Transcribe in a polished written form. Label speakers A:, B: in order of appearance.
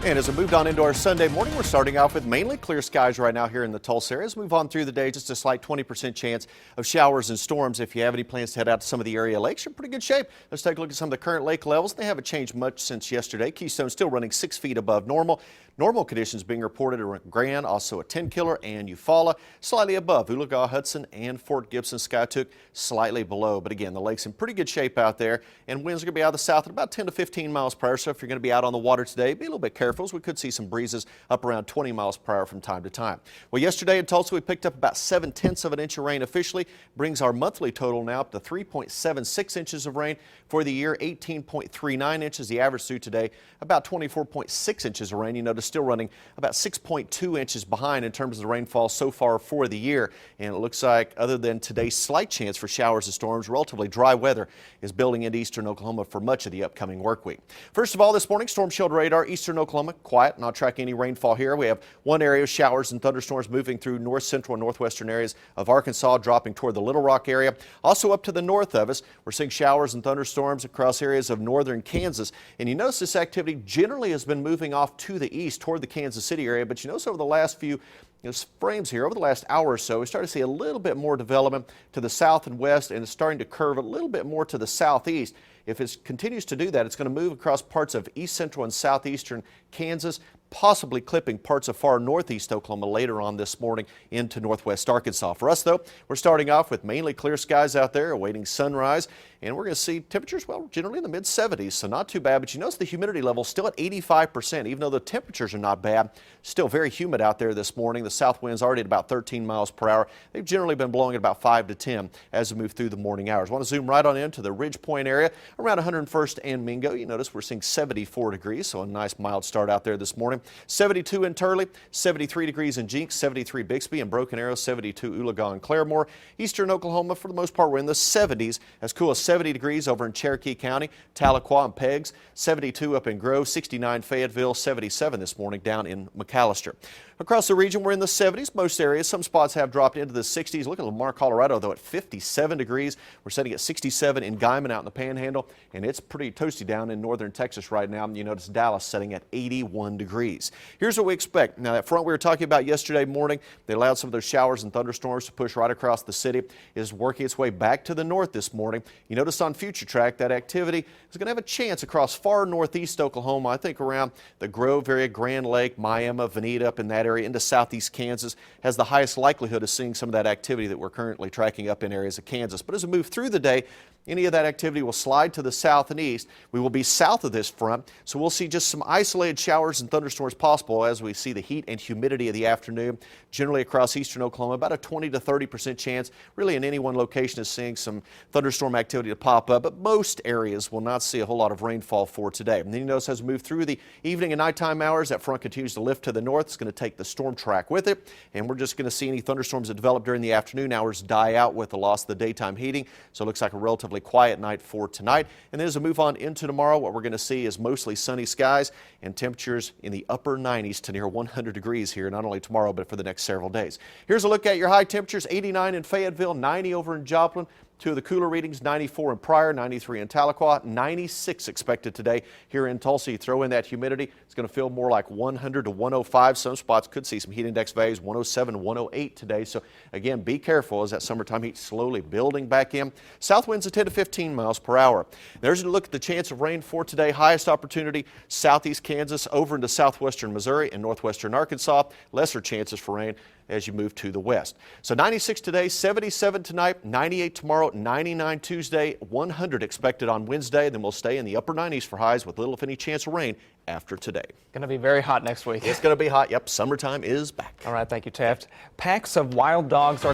A: And as we moved on into our Sunday morning, we're starting off with mainly clear skies right now here in the Tulsa area. As we move on through the day, just a slight 20% chance of showers and storms. If you have any plans to head out to some of the area lakes, you're in pretty good shape. Let's take a look at some of the current lake levels. They haven't changed much since yesterday. Keystone still running 6 feet above normal. Normal conditions being reported around Grand, also at Tenkiller and Eufaula, slightly above Oologah, Hudson, and Fort Gibson. Skiatook slightly below. But again, the lake's in pretty good shape out there, and winds are going to be out of the south at about 10 to 15 miles per hour. So if you're going to be out on the water today, be a little bit careful, as we could see some breezes up around 20 miles per hour from time to time. Well, yesterday in Tulsa, we picked up about 7/10 of an inch of rain officially, brings our monthly total now up to 3.76 inches of rain for the year, 18.39 inches. The average through today, about 24.6 inches of rain. You notice still running about 6.2 inches behind in terms of the rainfall so far for the year. And it looks like, other than today's slight chance for showers and storms, relatively dry weather is building into eastern Oklahoma for much of the upcoming work week. First of all, this morning, storm shelter radar, eastern Oklahoma, quiet, not tracking any rainfall here. We have one area of showers and thunderstorms moving through north central and northwestern areas of Arkansas, dropping toward the Little Rock area. Also up to the north of us, we're seeing showers and thunderstorms across areas of northern Kansas. And you notice this activity generally has been moving off to the east toward the Kansas City area, but you notice over the last few frames here, over the last hour or so, we started to see a little bit more development to the south and west, and it's starting to curve a little bit more to the southeast. If it continues to do that, it's going to move across parts of east central and southeastern Kansas, possibly clipping parts of far northeast Oklahoma later on this morning into northwest Arkansas. For us, though, we're starting off with mainly clear skies out there, awaiting sunrise, and we're going to see temperatures, well, generally in the mid-70s, so not too bad. But you notice the humidity level still at 85%, even though the temperatures are not bad. Still very humid out there this morning. The south wind's already at about 13 miles per hour. They've generally been blowing at about 5 to 10 as we move through the morning hours. I want to zoom right on into the Ridge Point area around 101st and Mingo. You notice we're seeing 74 degrees, so a nice mild start out there this morning. 72 in Turley, 73 degrees in Jinx, 73 Bixby and Broken Arrow, 72 Oologah and Claremore. Eastern Oklahoma, for the most part, we're in the 70s, as cool as 70 degrees over in Cherokee County, Tahlequah and Peggs, 72 up in Grove, 69 Fayetteville, 77 this morning down in McAllister. Across the region, we're in the 70s, most areas. Some spots have dropped into the 60s. Look at Lamar, Colorado, though, at 57 degrees. We're setting at 67 in Guyman out in the Panhandle, and it's pretty toasty down in northern Texas right now. You notice Dallas setting at 81 degrees. Here's what we expect. Now, that front we were talking about yesterday morning, they allowed some of those showers and thunderstorms to push right across the city, is working its way back to the north this morning. You notice on Future Track that activity is going to have a chance across far northeast Oklahoma, I think around the Grove area, Grand Lake, Miami, Veneta, up in that area into southeast Kansas, has the highest likelihood of seeing some of that activity that we're currently tracking up in areas of Kansas. But as we move through the day, any of that activity will slide to the south and east. We will be south of this front, so we'll see just some isolated showers and thunderstorms possible as we see the heat and humidity of the afternoon. Generally across eastern Oklahoma, about a 20 to 30% chance, really in any one location, is seeing some thunderstorm activity to pop up, but most areas will not see a whole lot of rainfall for today. And then you notice as we move through the evening and nighttime hours, that front continues to lift to the north. It's going to take the storm track with it, and we're just going to see any thunderstorms that develop during the afternoon hours die out with the loss of the daytime heating. So it looks like a relatively quiet night for tonight. And then as we move on into tomorrow, what we're going to see is mostly sunny skies and temperatures in the upper 90s to near 100 degrees here, not only tomorrow, but for the next several days. Here's a look at your high temperatures: 89 in Fayetteville, 90 over in Joplin. Two of the cooler readings, 94 in Pryor, 93 in Tahlequah, 96 expected today here in Tulsa. You throw in that humidity, it's going to feel more like 100 to 105. Some spots could see some heat index values, 107, 108 today. So again, be careful as that summertime heat slowly building back in. South winds at 10 to 15 miles per hour. There's a look at the chance of rain for today. Highest opportunity, southeast Kansas over into southwestern Missouri and northwestern Arkansas. Lesser chances for rain as you move to the west. So 96 today, 77 tonight, 98 tomorrow, 99 Tuesday, 100 expected on Wednesday. Then we'll stay in the upper 90s for highs with little if any chance of rain after today.
B: Going to be very hot next week.
A: It's going to be hot. Yep, summertime is back.
B: All right, thank you, Taft. Packs of wild dogs are